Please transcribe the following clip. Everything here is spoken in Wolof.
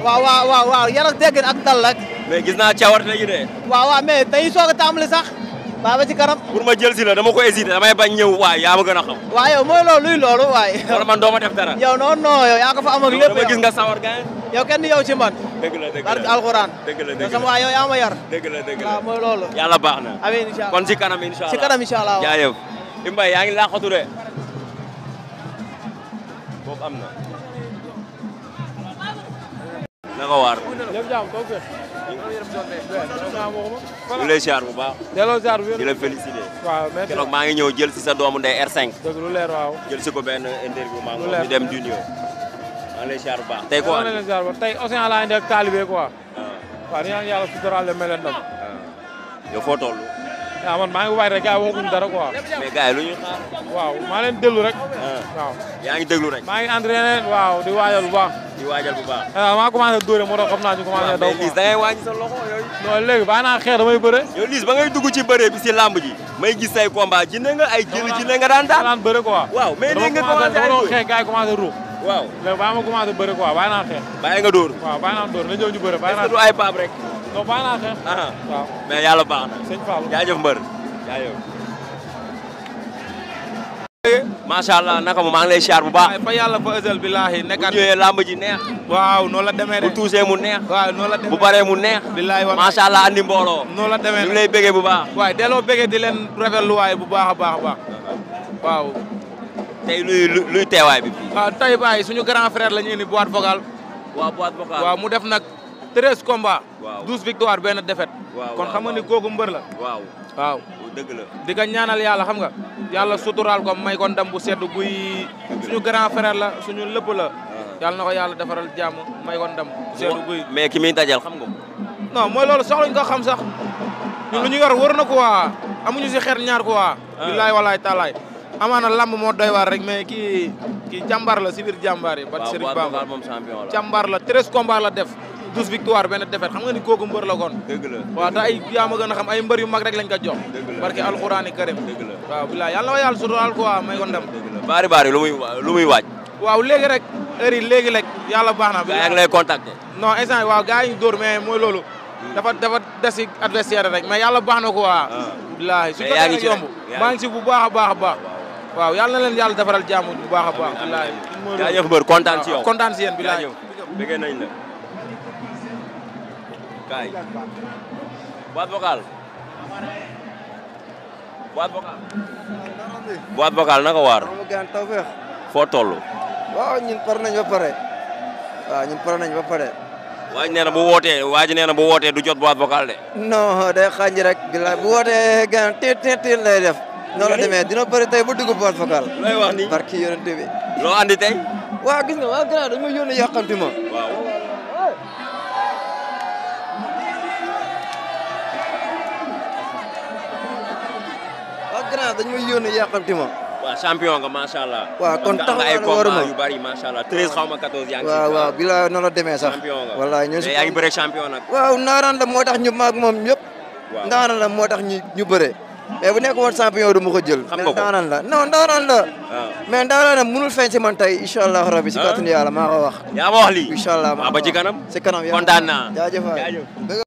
waaw yar ak dégg ak dal rek. mais gis naa cawarte gi de. waaw mais dañuy soog a tàmbali sax. ba ci kanam. pour ma jël si la dama ko hésité damay bañ ñëw waay yaa ma gën a xam. waaw yow mooy loolu luy loolu waay. wala man doo ma def dara. yow non yow yaa ko fa am ak lépp. dama gis nga sawar gaay. yow kenn yow ci man. dëgg la barke alxuraan. dëgg la sama waay yow yaa ma yar. dëgg la waaw mooy loolu. yàlla baax na. amiin incha allah kon ci kanam incha allah ci kanam incha allah. jaajëf. Imbaye yaa ngi laaxatu de. boobu am na. naka waar. lépp jàmm toog fe ñu lay siyaar bu baax. delloo ziar bi di la félicité. waaw merci keroog maa ngi ñëw jël si sa doomu ndey R5. dëgg lu leer waaw jël si ko benn interview maa lu ngi leer ñu dem junior. maa ngi lay siyaar bu baax. tey ko andi ziar ba tey Océan laa indi ak taalibe quoi waaw di ñaan yàlla suturaal leen mel leen ndam yow foo toll. waaw man maa ngi waay rek gars yi waxaguñ dara quoi mais gars yi lu ñuy xaar. waaw maa leen déglu rek waaw yaa ngi déglu rek. maa ngi entraîné waaw di waajal bu baax di waajal bu baax. waaw maa commencé dóore moo tax xam naa ñu commencé daw mais Liss da ngay wàññi sa loxo yooyu. non léegi bàyyi naa xeex damay bëre yow Liss ba ngay dugg ci bëre bi si lamb ji. may gis say combat jinne nga ay jëli jinne nga daan daan. bëre quoi waaw mais léegi nga commencé dama doon xeex gars yi commencé ruux waaw léegi bàyyi ma commencé bëre quoi bàyyi naa xeex bàyyi nga dóor. waaw bàyyi naa dóor na ñëw ñu bëre bàyyi naa est-ce que du ay paap rek. non bàyyi naa xeex waaw mais yàlla baax na. sëñ Fall jaajëf mbër jaajëf. macha allah naka mu maa ngi lay siyaar bu baax. fa yàlla fa ësal billaahi nekkaat bu ñëwee lamb ji neex. waaw noonu la demee de bu tuusee mu neex. waaw noonu la demee bu paree mu neex. billaahi wala macha allah andi mbooloo. noonu la demee ñu ngi lay bëggee bu baax. waaye delloo bëggee di leen rafetlu waaye bu baax a baax a baax waaw. tey luy teewaay bi. waaw tey baay suñu grand frère la ñu indi boîte vocale. waaw boîte vocale. waaw mu def nag 13 combats. waaw 12 victoire benn défaite. waaw kon xam nga ni kooku mbër la. waaw waaw. dëgg la. di nga ñaanal yàlla xam nga. yàlla suturaal ko may ko ndam bu sedd guy. suñu grand frère la suñu lépp la. yàlla na ko yàlla defaral jàmm may ko ndam bu sedd guy. mais ki muy dajal xam nga. non mooy loolu soxlañ ko xam sax. ñun lu ñu yor wër na quoi amuñu si xeet ñaar quoi. billaay walaay taalaay. amaana lamb moo doy waar rek mais kii jàmbaar la si biir jàmbaar yi. waaw Serigne Bamba moom champion la. jàmbaar la 13 combats la def 12 victoire benn défaite xam nga ni kooku mbër la kon. dëgg la waaw te ay yaa ma gën a xam ay mbër yu mag rek lañ ko jox. dëgg la barke alxuraani karim. dëgg la waaw bilaay yàlla na ko yàlla suturaal quoi may ko ndam. dëgg la bari lu muy waaj. waaw léegi rek heure yi léegi rek yàlla baax na. gaa yaa ngi lay contacter. non instant yii waaw gaa yi ñu dóor mais mooy loolu. dafa des si adversaire rek mais yàlla baax na quoi. bilaay su yaa ngi ci yomb maa ngi si bu baax a baax a baax. waaw yàlla na leen yàlla defaral jàmm bu baax a baax. bilaay jaajëf mbër kontaan ci yow kontaan si yéen bilaay. bëgg nañ la. kaay. boîte vocale. boîte vocale naka waar. foo toll. waaw ñun pare nañ ba pare. waaw ñun pare nañ ba pare. waaj nee na bu wootee du jot boîte vocale de. non day xañ rek. bilaay bu wootee gan tiit lay def. noonu la demee dina bëri tey ba dugg boîte vocale. looy wax ni barki yonent bi. loo andi tey. waaw gis nga waa gannaaw dañu ma yónni yàqamti ma. waaw. waa gannaaw dañu ma yónni yàqamti ma. waaw champion nga macha allah. waaw kon taxaw ay na war ma combat yu bari macha allah 13 xaw ma 14 yaa ngi. waaw bilaay noonu la demee sax. champion nga wallaay ñun si yaa ngi bëre champion nag. waaw ndaanaan la moo tax ñu maag moom ñëpp. waaw ndaanaan la moo tax ñu bëre. mais bu nekk woon champion du ma ko jël. xam nga ko ndaanaan la non ndaanaan la. waaw mais ndaanaan la mënul feeñ si man tey incha allah rabi si kàttanu yàlla maa ko wax. yaa ma wax lii. incha allah ba ci kanam. si kanam kontaan naa jaajëf waay.